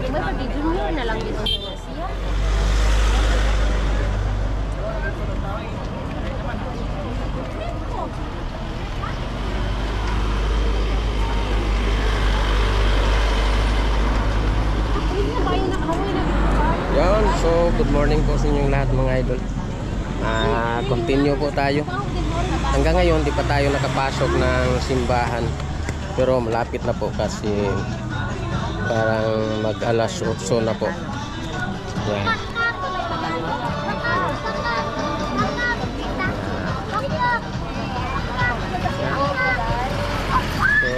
May pag-junior na lang dito sa siya. Yan, so good morning po sa inyong lahat mga idol. Continue po tayo. Hanggang ngayon di pa tayo nakapasok ng simbahan. Pero malapit na po kasi parang mag alas 8 na po. Yan. So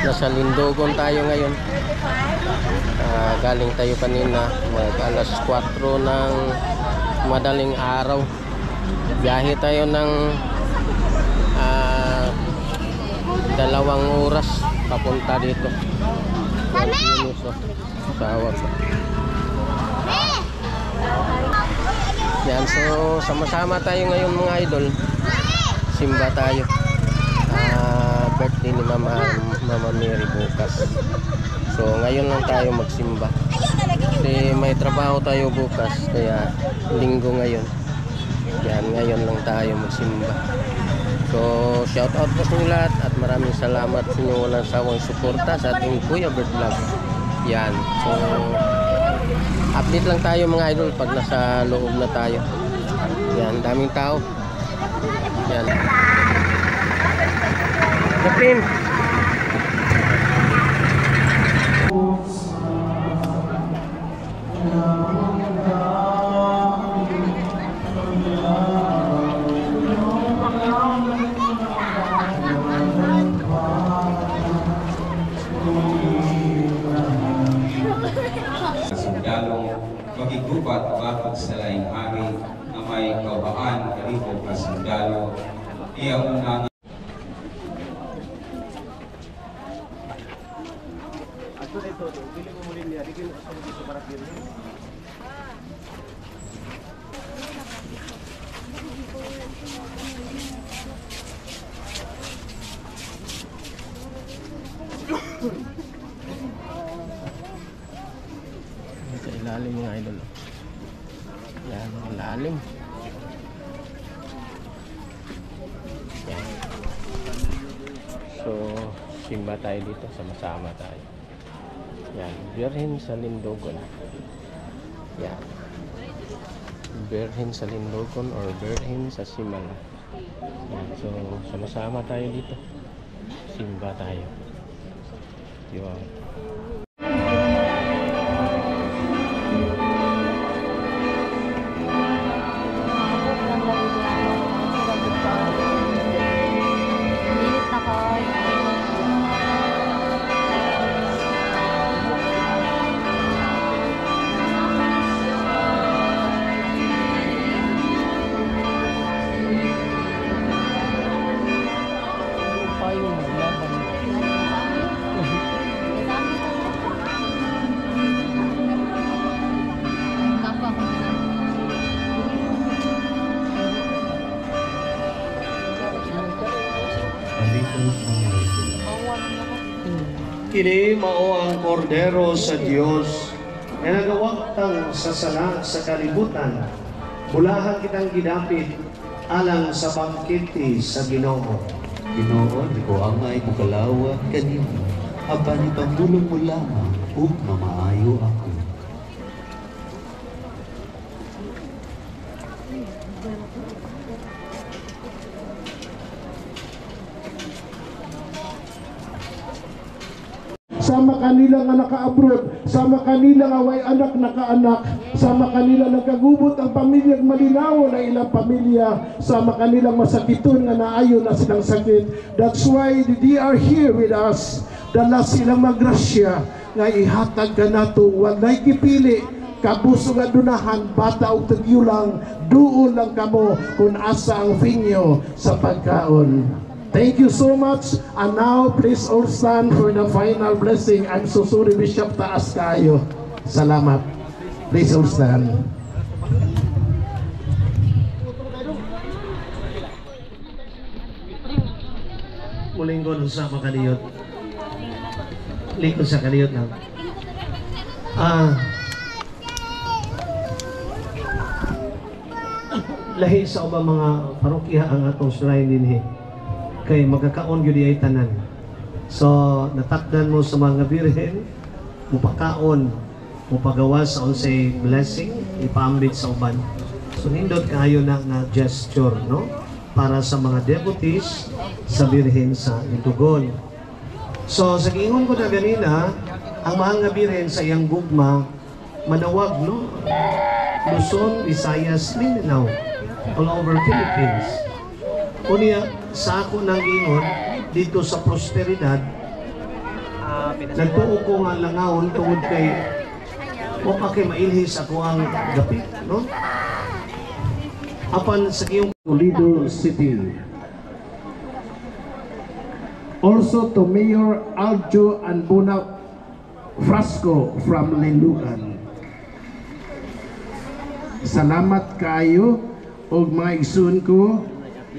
nasa Lindogon tayo ngayon. Galing tayo kanina mag alas 4 ng madaling araw. Biyahe tayo ng 2 oras papunta dito. Tawag. Yan, so sama-sama tayo ngayon mga idol. Simba tayo. Birthday ni Mama Mary bukas. So ngayon lang tayo magsimba. Kasi may trabaho tayo bukas, kaya linggo ngayon. Yan, ngayon lang tayo magsimba. So shout out po sa inyo lahat at maraming salamat sa inyong walang sawang suporta sa ating Kuya Bird Vlog. Yan, so update lang tayo mga idol pag nasa loob na tayo. Yan, daming tao. Yan. Kapin. Magigubat bakit sa laing hari na may kabaan karito kasundalo iyang unang sa ilalim mga idol. Yan, ilalim. Yan. So simba tayo dito, sama-sama tayo. Yan, Birhen sa Lindogon. Yan, Birhen sa Lindogon or Birhen sa Simala. Yan, so sama-sama tayo dito, simba tayo. Yun. Kini mao ang kordero sa Dios nga nagawagtang sa sala sa kalibutan. Bulahan kitang gidapit alang sa bangkete sa Ginoo. Ginoo, di ko angay bukalawat kanimo. Apan ipamulong mo lamang ug mamaayo ako. Sama kanila nga naka-abroad, sama kanila nga way anak nakaanak, sama kanila nagkagubot ang pamilyang malinaw na ilang pamilya, sama kanila masakiton nga naayo na silang sakit. That's why they are here with us. Dala silang magrasya nga ihatag ka nato, walay kipili, kabuso nga dunahan, bata o tagyulang, duol lang kamo kung asa ang vinyo sa pagkaon. Thank you so much. And now, please all stand for the final blessing. I'm so sorry, Bishop, taas kayo. Salamat. Please all stand. Mulinggon sa makaniyot. Lingkod sa kaniyot lang. Lahi sa ubang mga parokya ang atong shrine dinhi kay magkakaon gyud ay tanan. So natakdan mo sa mga birhen, mupakaon, mupagawas sa unsay blessing, ipaambit sa uban. So nindot kaayo na nga gesture, no, para sa mga devotees sa birhen sa Itugon. So sa giingon ko na ganina, ang mga birhen sa iyang gugma manawag, no, Luzon, Visayas, Mindanao, all over Philippines. Unya sa ako nang ingon dito sa prosperidad, nagtuo ko nga langawon tungod kay o kay mailhis ako ang dapit, no? Apan sa iyong Toledo City. Also to Mayor Aljo Anbuna Frasco from Lindugan. Salamat kayo og mga igsoon ko.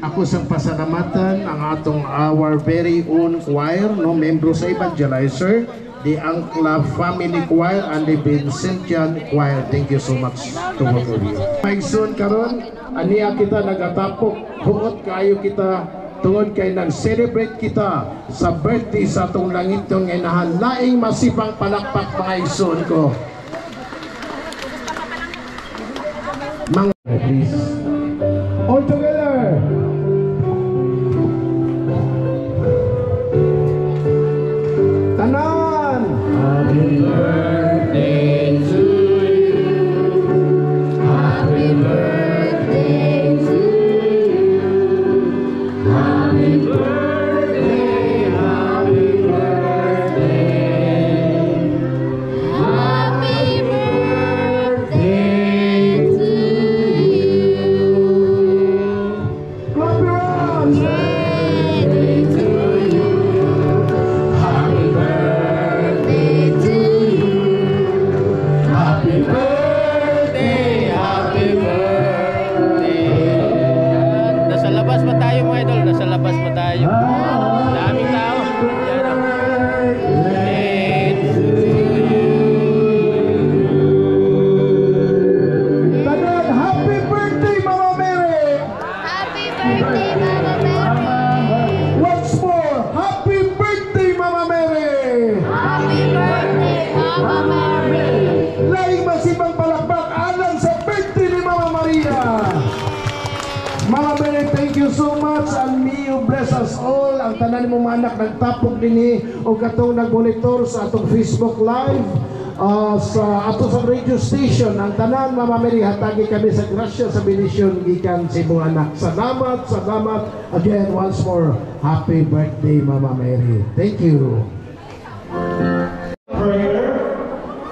Ako sang pasalamatan ang atong our very own choir, no, membro sa evangelizer, the Angla Family Choir and the Vincentian Choir. Thank you so much to all of you. Mga igsoon karon, aniya kita nagatapok, huot kayo kita tungod kay nag-celebrate kita sa birthday sa atong langitong inahalaing masipang palakpak mga igsoon ko. Please. All together. Tanan. Happy birthday to you. Happy birthday to you. Happy birthday. Happy birthday. Happy birthday to Clap your hands! Birthday to you. Happy birthday to you. Happy birthday, happy birthday. Nasa labas pa tayo mga idol, nasa labas pa tayo. Daming tao. Yan ang birthday to Tanan, happy birthday, Mama Mary! Happy birthday, Mama Mary! Once more, happy birthday, Mama Mary! Happy birthday, Mama Mary! Laing masibang palakpak alang sa birthday ni Mama Maria. Mama Mary, thank you so much and may you bless us all. Ang tanan mo mga anak nagtapok dinhi o katong nagmonitor sa atong Facebook Live, sa ato sa radio station. Ang tanan, Mama Mary, hatagi kami sa grasya sa benisyon gikan sa imong anak. Salamat, salamat again once more. Happy birthday, Mama Mary. Thank you. Prayer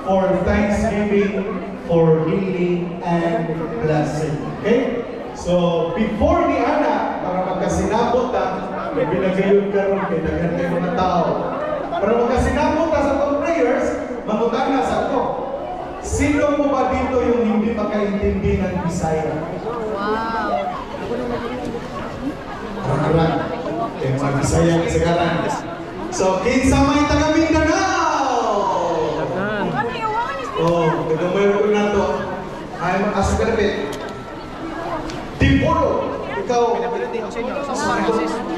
for thanksgiving, for healing, and blessing. Okay? So, before ni Ana, para magkasinabot na, pinagayod ka ron kay daghan kay mga tao. Para magkasinabot na sa itong prayers, mangutana sa ito. Sino mo ba dito yung hindi makaintindi ng Bisaya? Wow! Karang-karang. Okay, mga Bisaya kasagaran. So, kinsa may taga Mindanao? Oh, nagamay ko na to. Ay, asa ka napit? Tipolo! Ikaw.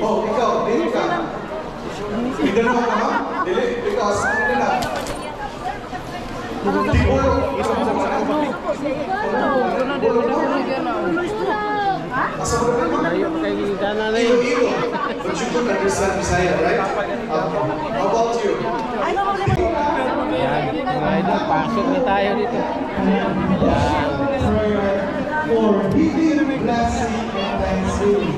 Oh, ikaw. Dili ka. Mindanao ka ba? Dili. Ikaw, asa ka Mindanao? Tipolo. Asa ka Mindanao? Asa ka Mindanao? Ilo. But you could understand Bisaya, right? How about you? Yan, mga idol, pasok na tayo dito. Yan. For healing, blessing, and thanksgiving.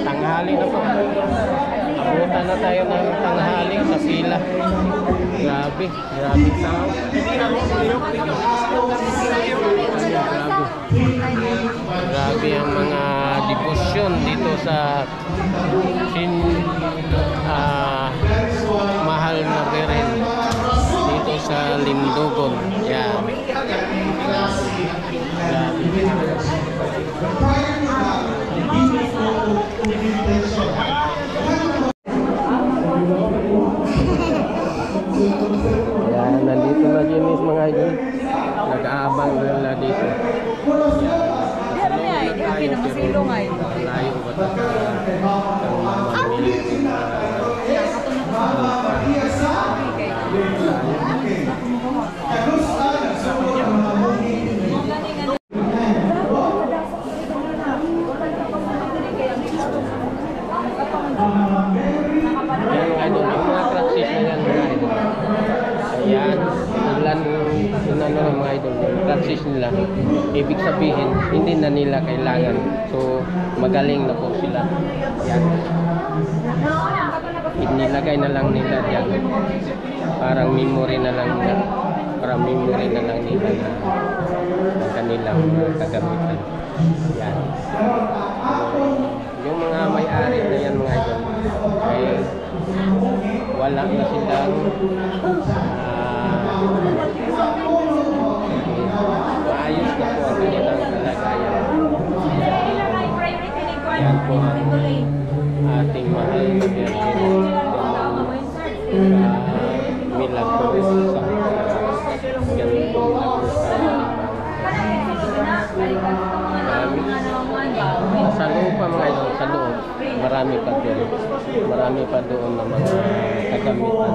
Tanghali na po. Abutan na tayo ng tanghali sa pila. Grabe, grabe tao. Grabe ang mga debosyon dito sa mahal na Beren dito sa Lindugon. Yan. Grabe. dito. Pero niya, hindi ka pinamasilong ay. Layo ba ito ang Mama Mary? Yan mga idol, yung mga practice na yan mga idol. Ayan, ilan mga idol, yung practice nila. Ibig sabihin, hindi na nila kailangan. So, magaling na po sila. Yan. Inilagay na lang nila dyan. Parang memory na lang nila. Parang memory na lang nila na ang kanilang kagamitan. Yan. Yung mga may-ari na yan mga idol ay wala na silang maayos na po ang kanilang kalagayan. Yan po ang ating mahal na Virgin Milagros sa ganito sa loob pa mga idol, sa loob marami pa doon, marami pa doon na mga kagamitan.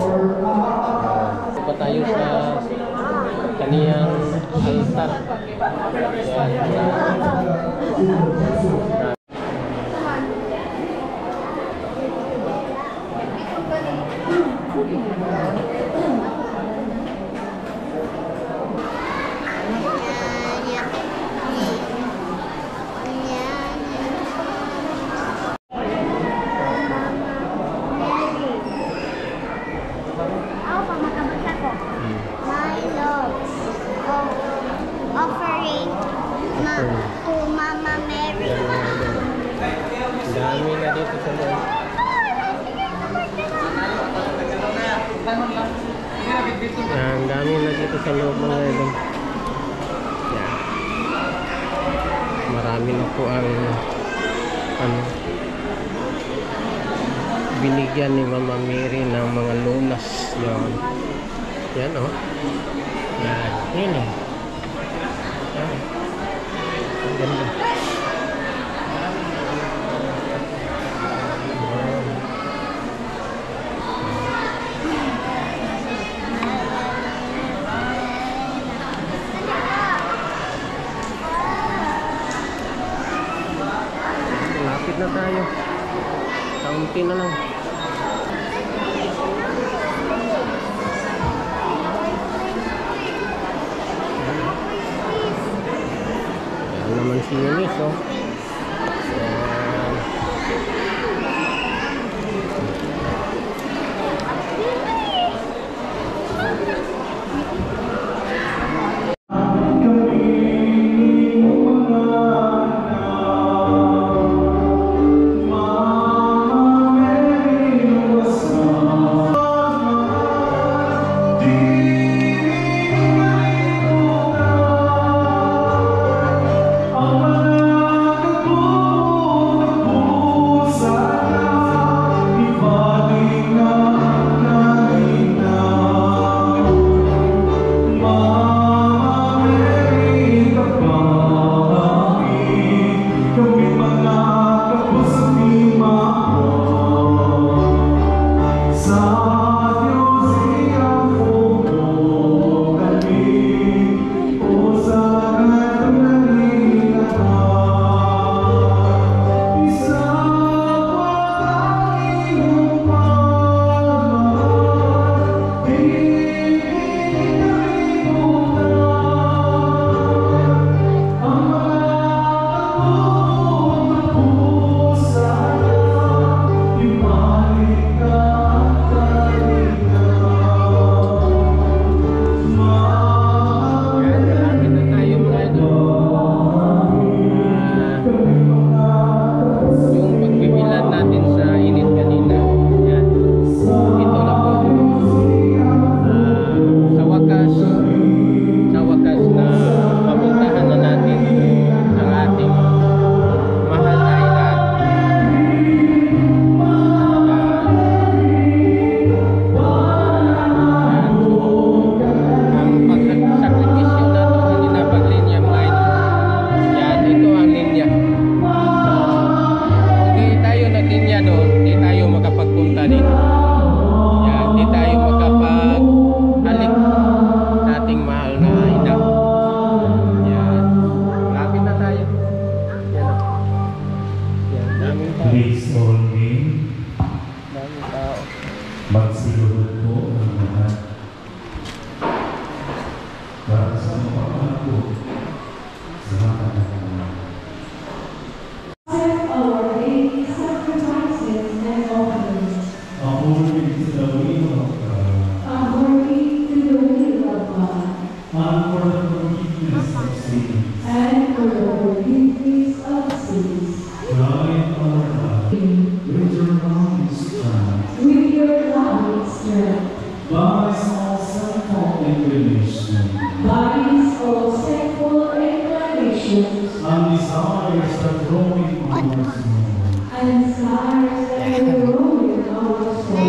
Pa tayo sa kaniyang altar. Offering to Mama Mary. Dami na dito sa loob. Ang dami na dito sa loob mga idol. Yan. Marami na po ang binigyan ni Mama Mary ng mga lunas. Yan. Yan oh. Yan. Yan oh. Yan. Ang ganda. Lapit na tayo. Kaunti na lang. Ayan naman si Eunice, oh. Ayan.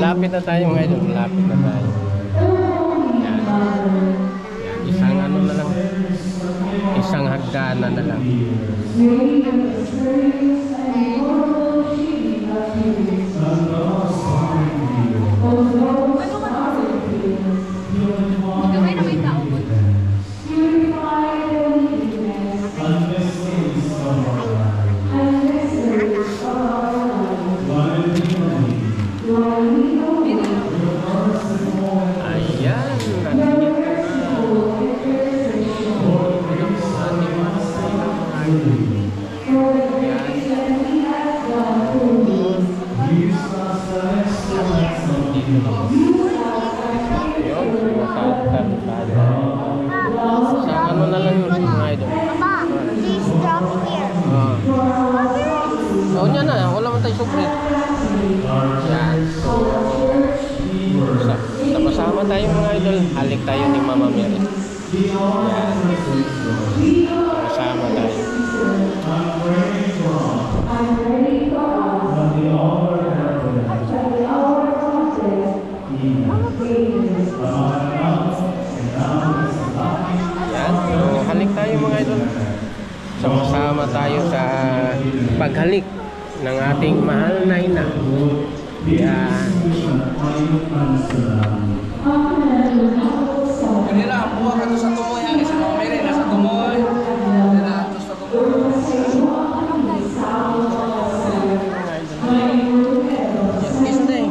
Lapit na tayo mga idol, lapit na tayo. Yan. Isang ano na lang, isang hagdanan na lang. Gawin na may tao mo. Ayan, isang ano na lang yun mga idol. Papa, please drop here. Oo niya na, wala man tayo supre. Yan. Sama tayo mga idol, halik tayo ni Mama Mary. Yan. Sama tayo. Yan. So, halik tayo mga idol. Sama-sama tayo sa paghalik ng ating mahal na ina. Yan. Kanila, buha ka to sa tumoy ang isa mga mere, nasa tumoy. Kanila, to sa tumoy. Yes, day.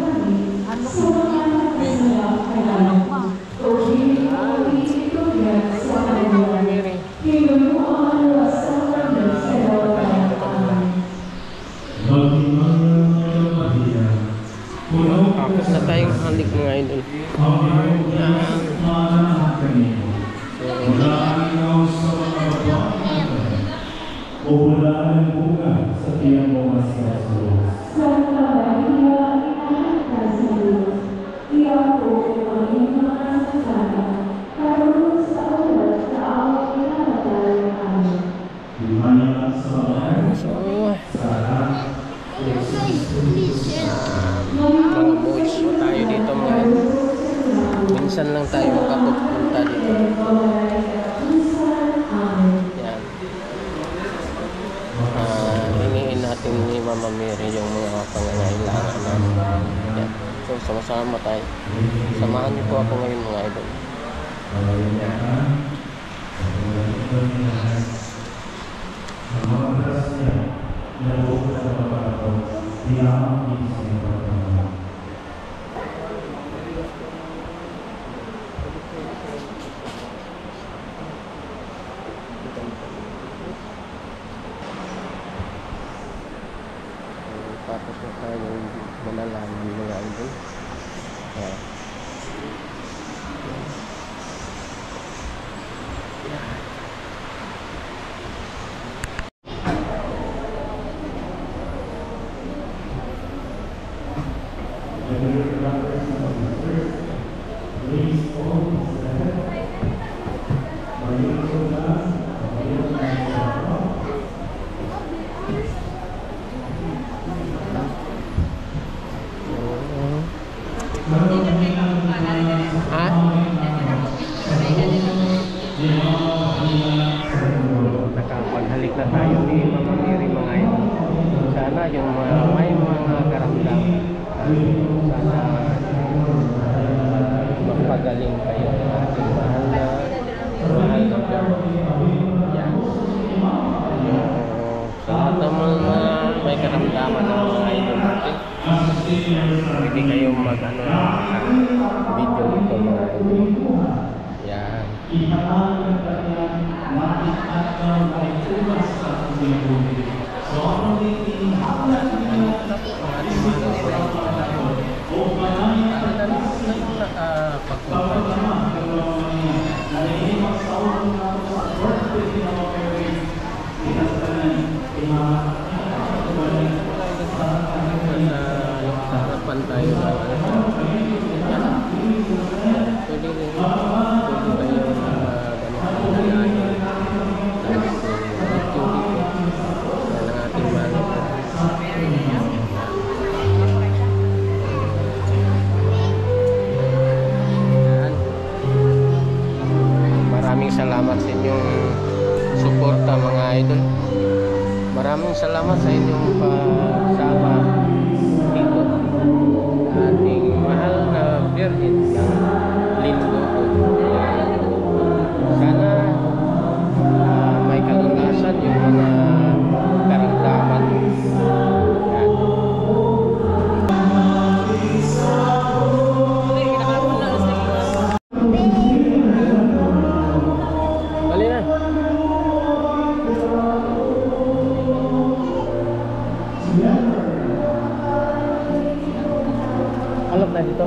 Tapos na tayong halik mga idol. Popular ang bunga sa tiyang mga sasalo. Santa Maria, Ina Casimiro, iya po ang inyong nasasana, karoon sa ulat sa awang pinatay namin. Dimana sa mga mga boys po tayo dito mga idol. Minsan lang tayo makapunta dito. Yan. Hingin natin ni Mama Mary yung mga pangangailangan namin. Yan. So sama-sama tayo. Samahan niyo po ako ngayon mga idol. Tapos na tayo manalangin mga idol. Yan. Nakapaghalik na tayo ni Mama Mary mga idol. Sana yung may mga karamdaman, sana magpagaling kayo ng ating mahal na yan. Sa lahat naman may karamdaman ng mga idol natin, pwede kayong mag-ano sa video nito mga idol. Yan. idol. Maraming salamat sa inyong pagsama dito sa ating mahal na Virgin ng linggo. Sana may kalunasan yung mga karamdaman. Yan. Bali na. Alok na dito.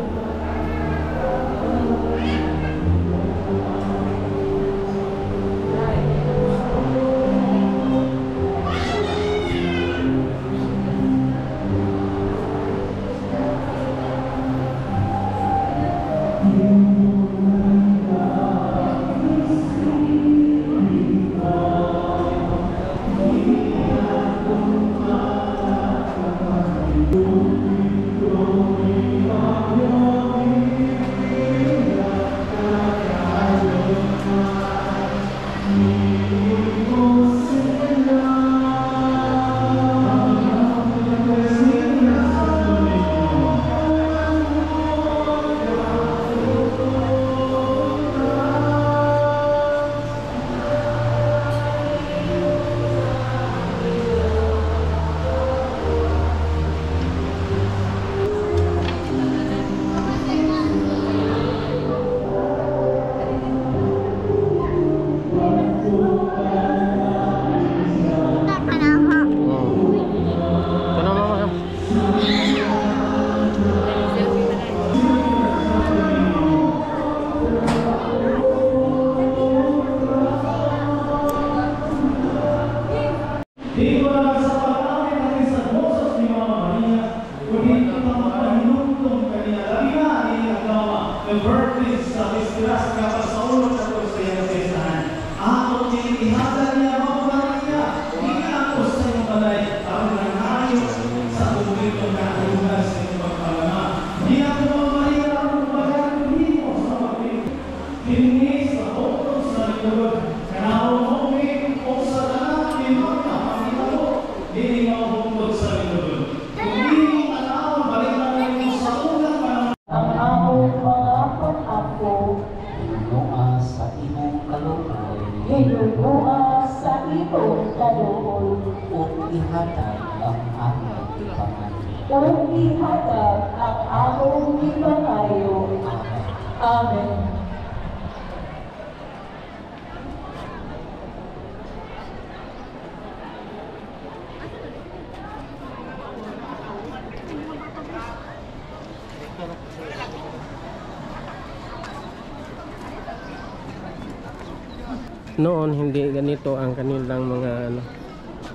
Noon hindi ganito ang kanilang mga ano.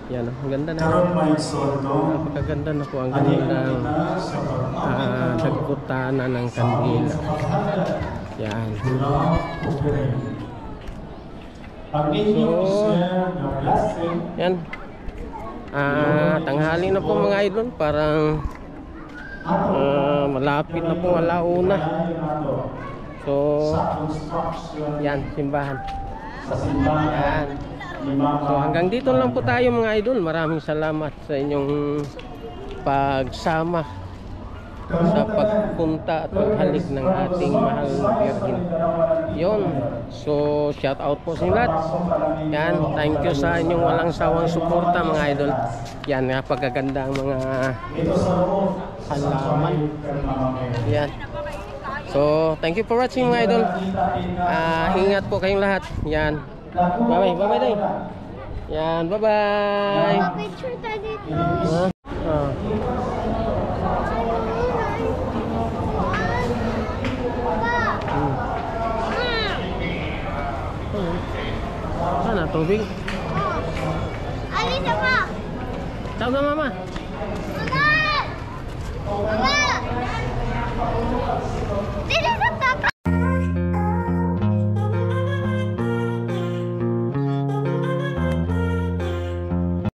Yan, ang ganda na. Napakaganda na po ang kanilang dagkutana ng kandila. Yan. So, yan. Tanghali na po mga idol. Parang malapit na po alauna. So, yan, simbahan. Yan. So hanggang dito lang po tayo mga idol. Maraming salamat sa inyong pagsama sa pagpunta at paghalik ng ating mahal na Virgin. Yun. So shout out po sa inyo lahat. Yan. Thank you sa inyong walang sawang suporta mga idol. Yan. Napakaganda ang mga halaman. Yan. So thank you for watching mga idol. Ingat po kayong lahat. Yan. Bye bye, bye bye day. Yan, bye bye. Picture tayo dito. Sana tubig. Alisa pa. Ciao ka mama.